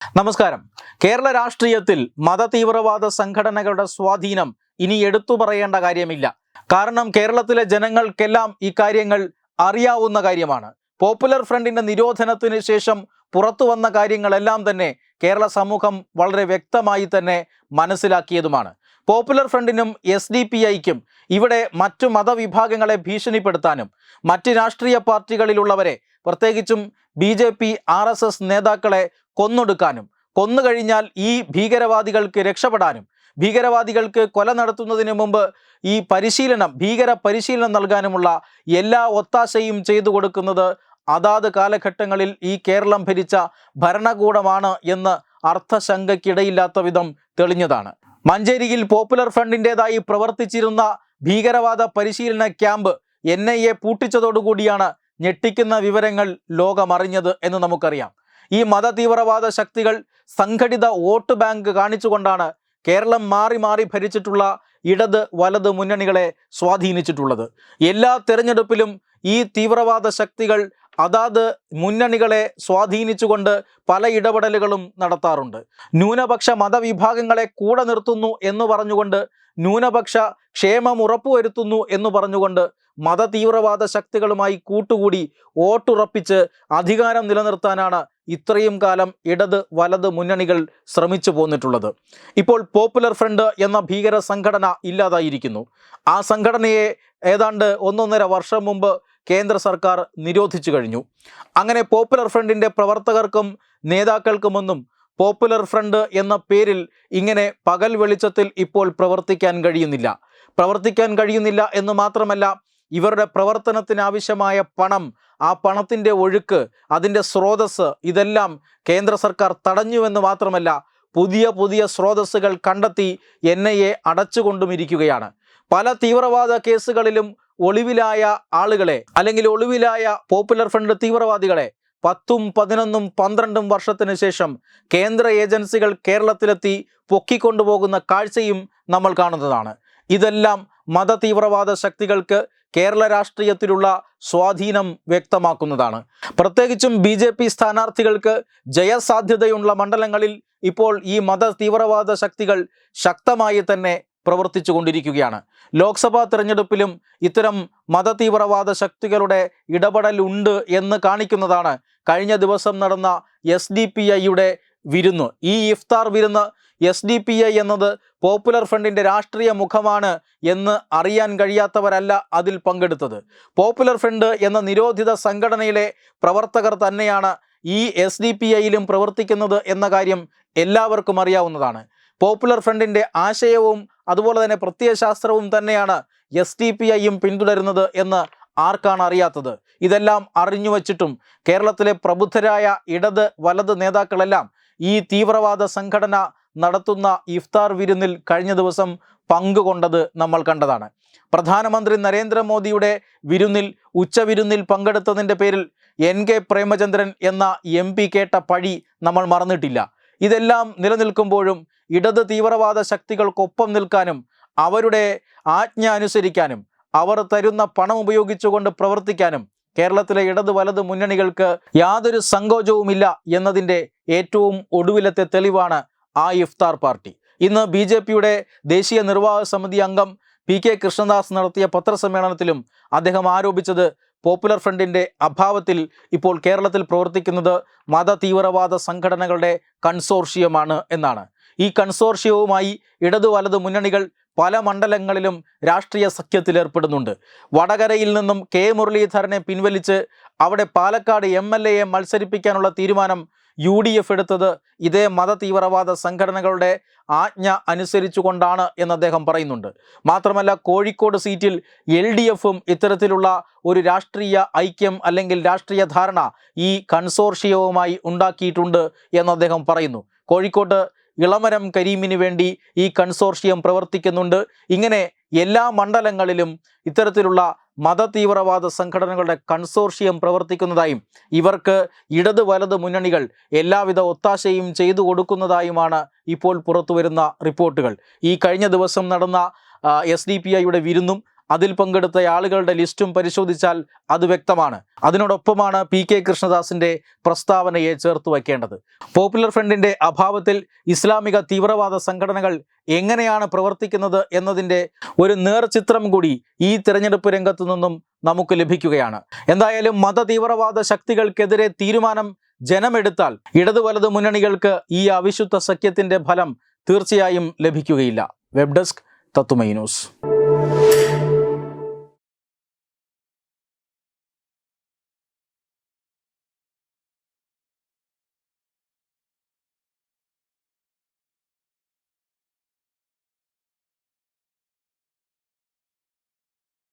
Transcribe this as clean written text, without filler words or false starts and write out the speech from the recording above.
നമസ്കാരം. കേരള രാഷ്ട്രീയത്തിൽ മതതീവ്രവാദ സംഘടനകളുടെ സ്വാധീനം ഇനി എടുത്തു പറയേണ്ട കാര്യമില്ല. കാരണം കേരളത്തിലെ ജനങ്ങൾക്കെല്ലാം ഈ കാര്യങ്ങൾ അറിയാവുന്ന കാര്യമാണ്. പോപ്പുലർ ഫ്രണ്ടിന്റെ നിരോധനത്തിന് ശേഷം പുറത്തു വന്ന കാര്യങ്ങളെല്ലാം തന്നെ കേരള സമൂഹം വളരെ വ്യക്തമായി തന്നെ മനസ്സിലാക്കിയതുമാണ്. പോപ്പുലർ ഫ്രണ്ടിനും SDPIക്കും ഇവിടെ മറ്റു മതവിഭാഗങ്ങളെ ഭീഷണിപ്പെടുത്താനും മറ്റ് രാഷ്ട്രീയ പാർട്ടികളിലുള്ളവരെ പ്രത്യേകിച്ചും BJP RSS നേതാക്കളെ കൊന്നൊടുക്കാനും കൊന്നുകഴിഞ്ഞാൽ ഈ ഭീകരവാദികൾക്ക് രക്ഷപ്പെടാനും ഭീകരവാദികൾക്ക് കൊല നടത്തുന്നതിന് മുമ്പ് ഈ ഭീകര പരിശീലനം നൽകാനുമുള്ള എല്ലാ ഒത്താശയും ചെയ്തു കൊടുക്കുന്നത് അതാത് കാലഘട്ടങ്ങളിൽ ഈ കേരളം ഭരിച്ച ഭരണകൂടമാണ് എന്ന് അർത്ഥശങ്കയ്ക്കിടയില്ലാത്ത വിധം തെളിഞ്ഞതാണ്. മഞ്ചേരിയിൽ പോപ്പുലർ ഫ്രണ്ടിൻ്റെതായി പ്രവർത്തിച്ചിരുന്ന ഭീകരവാദ പരിശീലന ക്യാമ്പ് NIA പൂട്ടിച്ചതോടുകൂടിയാണ് ഞെട്ടിക്കുന്ന വിവരങ്ങൾ ലോകമറിഞ്ഞത് എന്ന് നമുക്കറിയാം. ഈ മതതീവ്രവാദ ശക്തികൾ സംഘടിത വോട്ട് ബാങ്ക് കാണിച്ചുകൊണ്ടാണ് കേരളം മാറി മാറി ഭരിച്ചിട്ടുള്ള ഇടത് വലത് മുന്നണികളെ സ്വാധീനിച്ചിട്ടുള്ളത്. എല്ലാ തെരഞ്ഞെടുപ്പിലും ഈ തീവ്രവാദ ശക്തികൾ അതാത് മുന്നണികളെ സ്വാധീനിച്ചുകൊണ്ട് പല ഇടപെടലുകളും നടത്താറുണ്ട്. ന്യൂനപക്ഷ മതവിഭാഗങ്ങളെ കൂടെ നിർത്തുന്നു എന്ന് പറഞ്ഞുകൊണ്ട്, ന്യൂനപക്ഷ ക്ഷേമം ഉറപ്പുവരുത്തുന്നു എന്ന് പറഞ്ഞുകൊണ്ട് മതതീവ്രവാദ ശക്തികളുമായി കൂട്ടുകൂടി വോട്ടുറപ്പിച്ച് അധികാരം നിലനിർത്താനാണ് ഇത്രയും കാലം ഇടത് വലത് മുന്നണികൾ ശ്രമിച്ചു പോന്നിട്ടുള്ളത്. ഇപ്പോൾ പോപ്പുലർ ഫ്രണ്ട് എന്ന ഭീകര സംഘടന ഇല്ലാതായിരിക്കുന്നു. ആ സംഘടനയെ ഏതാണ്ട് 1.5 വർഷം മുമ്പ് കേന്ദ്ര സർക്കാർ നിരോധിച്ചു കഴിഞ്ഞു. അങ്ങനെ പോപ്പുലർ ഫ്രണ്ടിൻ്റെ പ്രവർത്തകർക്കും നേതാക്കൾക്കുമൊന്നും പോപ്പുലർ ഫ്രണ്ട് എന്ന പേരിൽ ഇങ്ങനെ പകൽ വെളിച്ചത്തിൽ ഇപ്പോൾ പ്രവർത്തിക്കാൻ കഴിയുന്നില്ല എന്ന് മാത്രമല്ല, ഇവരുടെ പ്രവർത്തനത്തിനാവശ്യമായ പണം, ആ പണത്തിൻ്റെ ഒഴുക്ക്, അതിൻ്റെ സ്രോതസ്സ് ഇതെല്ലാം കേന്ദ്ര സർക്കാർ തടഞ്ഞുവെന്ന് മാത്രമല്ല, പുതിയ സ്രോതസ്സുകൾ കണ്ടെത്തി NIA അടച്ചുകൊണ്ടുമിരിക്കുകയാണ്. പല തീവ്രവാദ കേസുകളിലും ഒളിവിലായ ആളുകളെ അല്ലെങ്കിൽ ഒളിവിലായ പോപ്പുലർ ഫ്രണ്ട് തീവ്രവാദികളെ 10, 11, 12 വർഷത്തിന് ശേഷം കേന്ദ്ര ഏജൻസികൾ കേരളത്തിലെത്തി പൊക്കിക്കൊണ്ടുപോകുന്ന കാഴ്ചയും നമ്മൾ കാണുന്നതാണ്. ഇതെല്ലാം മതതീവ്രവാദ ശക്തികൾക്ക് കേരള രാഷ്ട്രീയത്തിലുള്ള സ്വാധീനം വ്യക്തമാക്കുന്നതാണ്. പ്രത്യേകിച്ചും BJP സ്ഥാനാർത്ഥികൾക്ക് ജയസാധ്യതയുള്ള മണ്ഡലങ്ങളിൽ ഇപ്പോൾ ഈ മതതീവ്രവാദ ശക്തികൾ ശക്തമായി തന്നെ പ്രവർത്തിച്ചു കൊണ്ടിരിക്കുകയാണ്. ലോക്സഭാ തെരഞ്ഞെടുപ്പിലും ഇത്തരം മതതീവ്രവാദ ശക്തികളുടെ ഇടപെടലുണ്ട് എന്ന് കാണിക്കുന്നതാണ് കഴിഞ്ഞ ദിവസം നടന്ന SDPIയുടെ വിരുന്ന്. ഈ ഇഫ്താർ വിരുന്ന് SDPI എന്നത് പോപ്പുലർ ഫ്രണ്ടിൻ്റെ രാഷ്ട്രീയ മുഖമാണ് എന്ന് അറിയാൻ കഴിയാത്തവരല്ല അതിൽ പങ്കെടുത്തത്. പോപ്പുലർ ഫ്രണ്ട് എന്ന നിരോധിത സംഘടനയിലെ പ്രവർത്തകർ തന്നെയാണ് ഈ SDPIയിലും പ്രവർത്തിക്കുന്നത് എന്ന കാര്യം എല്ലാവർക്കും അറിയാവുന്നതാണ്. പോപ്പുലർ ഫ്രണ്ടിൻ്റെ ആശയവും അതുപോലെ തന്നെ പ്രത്യയശാസ്ത്രവും തന്നെയാണ് SDPIയും പിന്തുടരുന്നത് എന്ന് ആർക്കാണ് അറിയാത്തത്? ഇതെല്ലാം അറിഞ്ഞു വച്ചിട്ടും കേരളത്തിലെ പ്രബുദ്ധരായ ഇടത് വലത് നേതാക്കളെല്ലാം ഈ തീവ്രവാദ സംഘടന നടത്തുന്ന ഇഫ്താർ വിരുന്നിൽ കഴിഞ്ഞ ദിവസം പങ്കുകൊണ്ടത് നമ്മൾ കണ്ടതാണ്. പ്രധാനമന്ത്രി നരേന്ദ്രമോദിയുടെ വിരുന്നിൽ ഉച്ചവിരുന്നിൽ പങ്കെടുത്തതിൻ്റെ പേരിൽ NK പ്രേമചന്ദ്രൻ എന്ന MP കേട്ട പഴി നമ്മൾ മറന്നിട്ടില്ല. ഇതെല്ലാം നിലനിൽക്കുമ്പോഴും ഇടത് തീവ്രവാദ ശക്തികൾക്കൊപ്പം നിൽക്കാനും അവരുടെ ആജ്ഞ അനുസരിക്കാനും അവർ തരുന്ന പണം ഉപയോഗിച്ചുകൊണ്ട് പ്രവർത്തിക്കാനും കേരളത്തിലെ ഇടത് വലത് മുന്നണികൾക്ക് യാതൊരു സങ്കോചവുമില്ല എന്നതിൻ്റെ ഏറ്റവും ഒടുവിലത്തെ തെളിവാണ് ആ ഇഫ്താർ പാർട്ടി. ഇന്ന് BJPയുടെ ദേശീയ നിർവാഹക സമിതി അംഗം PK കൃഷ്ണദാസ് നടത്തിയ പത്രസമ്മേളനത്തിലും അദ്ദേഹം ആരോപിച്ചത് പോപ്പുലർ ഫ്രണ്ടിൻ്റെ അഭാവത്തിൽ ഇപ്പോൾ കേരളത്തിൽ പ്രവർത്തിക്കുന്നത് മതതീവ്രവാദ സംഘടനകളുടെ കൺസോർഷ്യമാണ് എന്നാണ്. ഈ കൺസോർഷ്യവുമായി ഇടതു വലത് മുന്നണികൾ പല മണ്ഡലങ്ങളിലും രാഷ്ട്രീയ സഖ്യത്തിലേർപ്പെടുന്നുണ്ട്. വടകരയിൽ നിന്നും K മുരളീധരനെ പിൻവലിച്ച് അവിടെ പാലക്കാട് MLAയെ മത്സരിപ്പിക്കാനുള്ള തീരുമാനം UDF എടുത്തത് ഇതേ മതതീവ്രവാദ സംഘടനകളുടെ ആജ്ഞ അനുസരിച്ചുകൊണ്ടാണ് എന്ന് അദ്ദേഹം പറയുന്നുണ്ട്. മാത്രമല്ല, കോഴിക്കോട് സീറ്റിൽ LDFും ഇത്തരത്തിലുള്ള ഒരു രാഷ്ട്രീയ ഐക്യം അല്ലെങ്കിൽ രാഷ്ട്രീയ ധാരണ ഈ കൺസോർഷ്യവുമായി ഉണ്ടാക്കിയിട്ടുണ്ട് എന്ന് അദ്ദേഹം പറയുന്നു. കോഴിക്കോട്ട് ഇളമരം കരീമിന് വേണ്ടി ഈ കൺസോർഷ്യം പ്രവർത്തിക്കുന്നുണ്ട്. ഇങ്ങനെ എല്ലാ മണ്ഡലങ്ങളിലും ഇത്തരത്തിലുള്ള മതതീവ്രവാദ സംഘടനകളുടെ കൺസോർഷ്യം പ്രവർത്തിക്കുന്നതായും ഇവർക്ക് ഇടത് വലത് മുന്നണികൾ എല്ലാവിധ ഒത്താശയും ചെയ്തു കൊടുക്കുന്നതായുമാണ് ഇപ്പോൾ പുറത്തുവരുന്ന റിപ്പോർട്ടുകൾ. ഈ കഴിഞ്ഞ ദിവസം നടന്ന SDPIയുടെ വിരുന്നും അതിൽ പങ്കെടുത്ത ആളുകളുടെ ലിസ്റ്റും പരിശോധിച്ചാൽ അത് വ്യക്തമാണ്. അതിനോടൊപ്പമാണ് PK കൃഷ്ണദാസിന്റെ പ്രസ്താവനയെ ചേർത്ത് വയ്ക്കേണ്ടത്. പോപ്പുലർ ഫ്രണ്ടിന്റെ അഭാവത്തിൽ ഇസ്ലാമിക തീവ്രവാദ സംഘടനകൾ എങ്ങനെയാണ് പ്രവർത്തിക്കുന്നത് എന്നതിൻ്റെ ഒരു നേർചിത്രം കൂടി ഈ തിരഞ്ഞെടുപ്പ് രംഗത്തു നിന്നും നമുക്ക് ലഭിക്കുകയാണ്. എന്തായാലും മത തീവ്രവാദ ശക്തികൾക്കെതിരെ തീരുമാനം ജനമെടുത്താൽ ഇടതു വലത് മുന്നണികൾക്ക് ഈ അവിശുദ്ധ സഖ്യത്തിന്റെ ഫലം തീർച്ചയായും ലഭിക്കുകയില്ല. വെബ് ഡെസ്ക് തത്തുമൈ ന്യൂസ്.